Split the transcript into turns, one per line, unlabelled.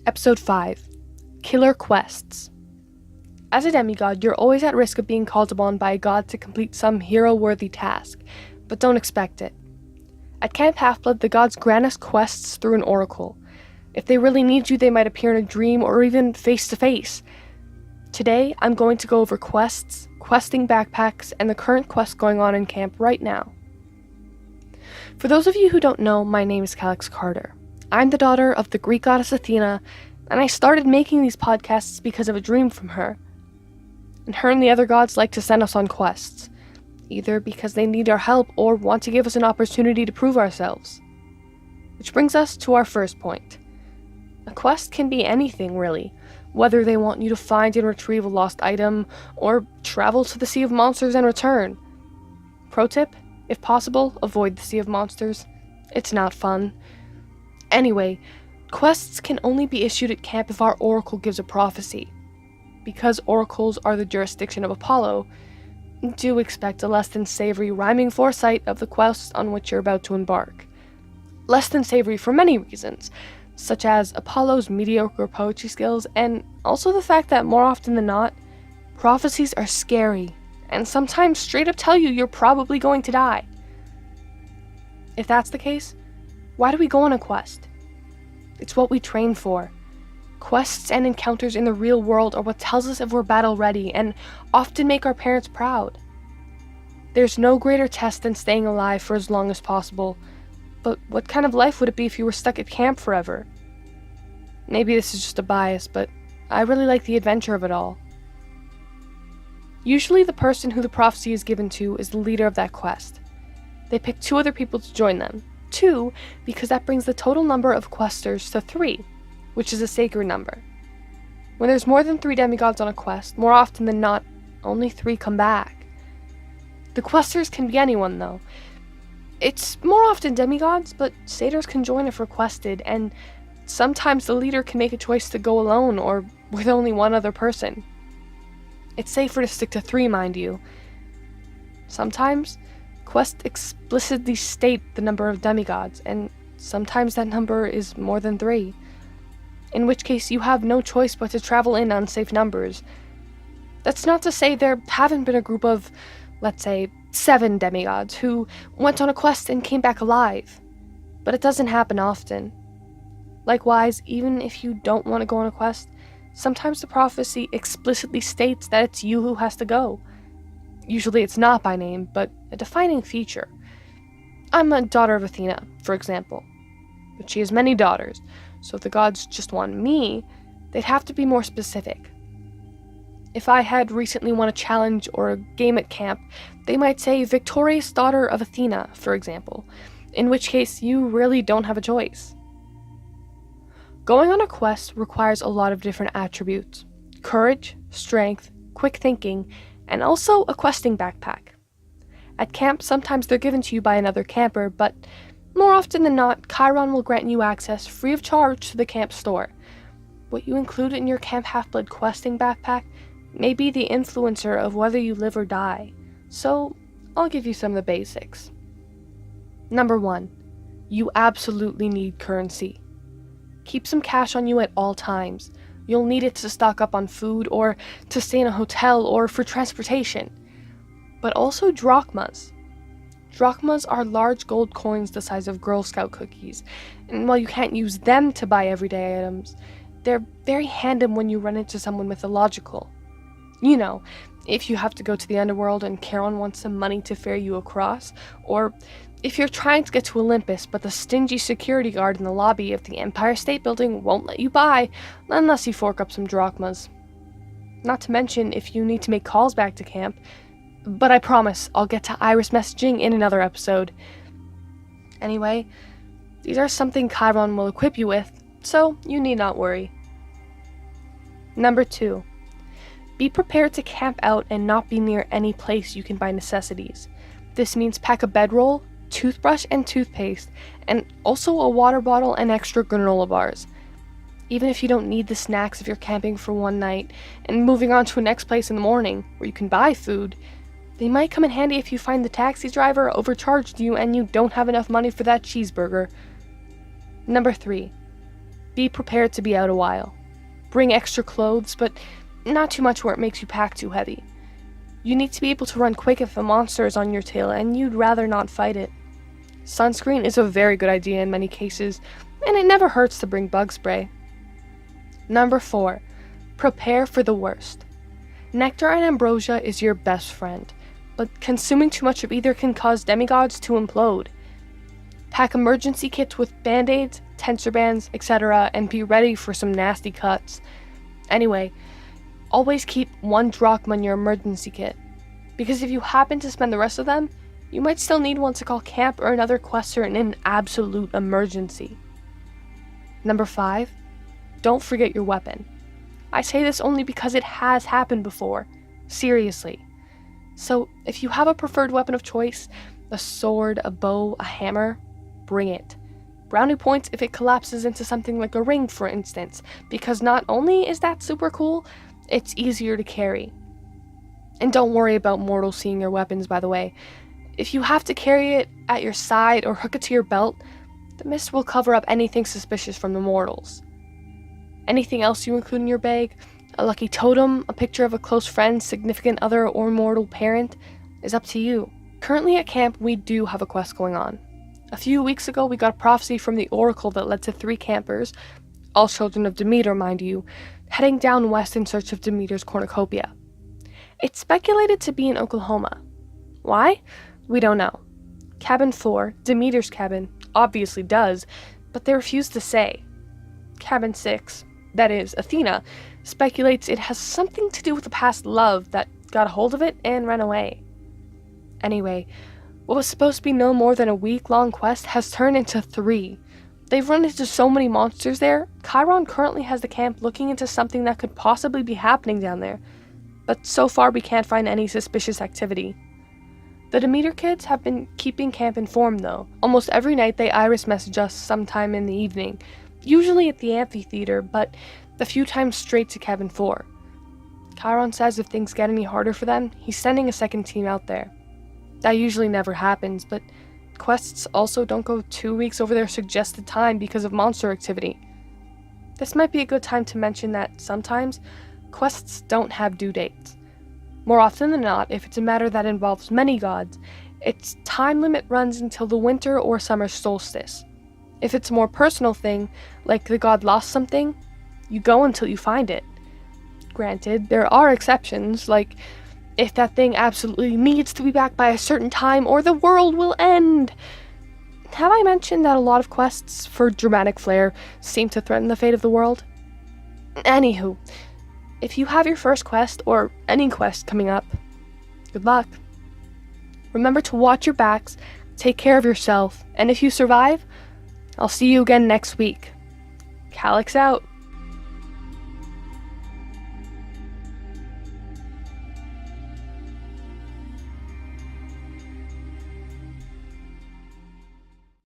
Episode 5 Killer Quests. As a demigod, you're always at risk of being called upon by a god to complete some hero-worthy task, but don't expect it. At Camp Half-Blood, the gods grant us quests through an oracle. If they really need you, they might appear in a dream or even face-to-face. Today, I'm going to go over quests, questing backpacks, and the current quest going on in camp right now. For those of you who don't know, my name is Calix Carter. I'm the daughter of the Greek goddess Athena, and I started making these podcasts because of a dream from her. And her and the other gods like to send us on quests, either because they need our help or want to give us an opportunity to prove ourselves. Which brings us to our first point. A quest can be anything, really, whether they want you to find and retrieve a lost item, or travel to the Sea of Monsters and return. Pro tip, if possible, avoid the Sea of Monsters. It's not fun. Anyway, quests can only be issued at camp if our oracle gives a prophecy. Because oracles are the jurisdiction of Apollo, do expect a less than savory rhyming foresight of the quest on which you're about to embark. Less than savory for many reasons, such as Apollo's mediocre poetry skills, and also the fact that more often than not, prophecies are scary, and sometimes straight up tell you you're probably going to die. If that's the case, why do we go on a quest? It's what we train for. Quests and encounters in the real world are what tells us if we're battle ready and often make our parents proud. There's no greater test than staying alive for as long as possible, but what kind of life would it be if you were stuck at camp forever? Maybe this is just a bias, but I really like the adventure of it all. Usually the person who the prophecy is given to is the leader of that quest. They pick 2 other people to join them. 2, because that brings the total number of questers to 3, which is a sacred number. When there's more than 3 demigods on a quest, more often than not, only 3 come back. The questers can be anyone, though. It's more often demigods, but satyrs can join if requested, and sometimes the leader can make a choice to go alone or with only 1 other person. It's safer to stick to 3, mind you. Sometimes, quests explicitly state the number of demigods, and sometimes that number is more than 3. In which case you have no choice but to travel in unsafe numbers. That's not to say there haven't been a group of, let's say, 7 demigods who went on a quest and came back alive, but it doesn't happen often. Likewise, even if you don't want to go on a quest, sometimes the prophecy explicitly states that it's you who has to go. Usually it's not by name, but a defining feature. I'm a daughter of Athena, for example, but she has many daughters, so if the gods just want me, they'd have to be more specific. If I had recently won a challenge or a game at camp, they might say victorious daughter of Athena, for example, in which case you really don't have a choice. Going on a quest requires a lot of different attributes: courage, strength, quick thinking, and also a questing backpack. At camp, sometimes they're given to you by another camper, but more often than not, Chiron will grant you access free of charge to the camp store. What you include in your Camp Half-Blood questing backpack may be the influencer of whether you live or die, so I'll give you some of the basics. Number 1, you absolutely need currency. Keep some cash on you at all times. You'll need it to stock up on food, or to stay in a hotel, or for transportation. But also drachmas. Drachmas are large gold coins the size of Girl Scout cookies, and while you can't use them to buy everyday items, they're very handy when you run into someone mythological. You know, if you have to go to the underworld and Charon wants some money to ferry you across, or if you're trying to get to Olympus but the stingy security guard in the lobby of the Empire State Building won't let you by unless you fork up some drachmas. Not to mention if you need to make calls back to camp, but I promise I'll get to iris messaging in another episode. Anyway, these are something Chiron will equip you with, so you need not worry. Number 2. Be prepared to camp out and not be near any place you can buy necessities. This means pack a bedroll, toothbrush and toothpaste, and also a water bottle and extra granola bars. Even if you don't need the snacks if you're camping for one night and moving on to a next place in the morning where you can buy food, they might come in handy if you find the taxi driver overcharged you and you don't have enough money for that cheeseburger. Number 3. Be prepared to be out a while. Bring extra clothes, but not too much where it makes you pack too heavy. You need to be able to run quick if a monster is on your tail and you'd rather not fight it. Sunscreen is a very good idea in many cases, and it never hurts to bring bug spray. Number 4. Prepare for the worst. Nectar and ambrosia is your best friend, but consuming too much of either can cause demigods to implode. Pack emergency kits with band-aids, tensor bands, etc., and be ready for some nasty cuts. Anyway, always keep 1 drachma in your emergency kit, because if you happen to spend the rest of them, you might still need one to call camp or another quester in an absolute emergency. Number 5. Don't forget your weapon. I say this only because it has happened before. Seriously. So, if you have a preferred weapon of choice, a sword, a bow, a hammer, bring it. Brownie points if it collapses into something like a ring, for instance, because not only is that super cool, it's easier to carry. And don't worry about mortals seeing your weapons, by the way. If you have to carry it at your side or hook it to your belt, the mist will cover up anything suspicious from the mortals. Anything else you include in your bag, a lucky totem, a picture of a close friend, significant other, or mortal parent, is up to you. Currently at camp, we do have a quest going on. A few weeks ago, we got a prophecy from the Oracle that led to 3 campers, all children of Demeter, mind you, heading down west in search of Demeter's cornucopia. It's speculated to be in Oklahoma. Why? We don't know. Cabin 4, Demeter's cabin, obviously does, but they refuse to say. Cabin 6, that is, Athena, speculates it has something to do with a past love that got a hold of it and ran away. Anyway, what was supposed to be no more than a week-long quest has turned into 3. They've run into so many monsters there, Chiron currently has the camp looking into something that could possibly be happening down there, but so far we can't find any suspicious activity. The Demeter kids have been keeping camp informed though. Almost every night they iris message us sometime in the evening, usually at the amphitheater, but a few times straight to Cabin 4. Chiron says if things get any harder for them, he's sending a second team out there. That usually never happens, but quests also don't go 2 weeks over their suggested time because of monster activity. This might be a good time to mention that sometimes quests don't have due dates. More often than not, if it's a matter that involves many gods, its time limit runs until the winter or summer solstice. If it's a more personal thing, like the god lost something, you go until you find it. Granted, there are exceptions, like if that thing absolutely needs to be back by a certain time or the world will end. Have I mentioned that a lot of quests for dramatic flair seem to threaten the fate of the world? Anywho, if you have your first quest or any quest coming up, good luck. Remember to watch your backs, take care of yourself, and if you survive, I'll see you again next week. Calyx out.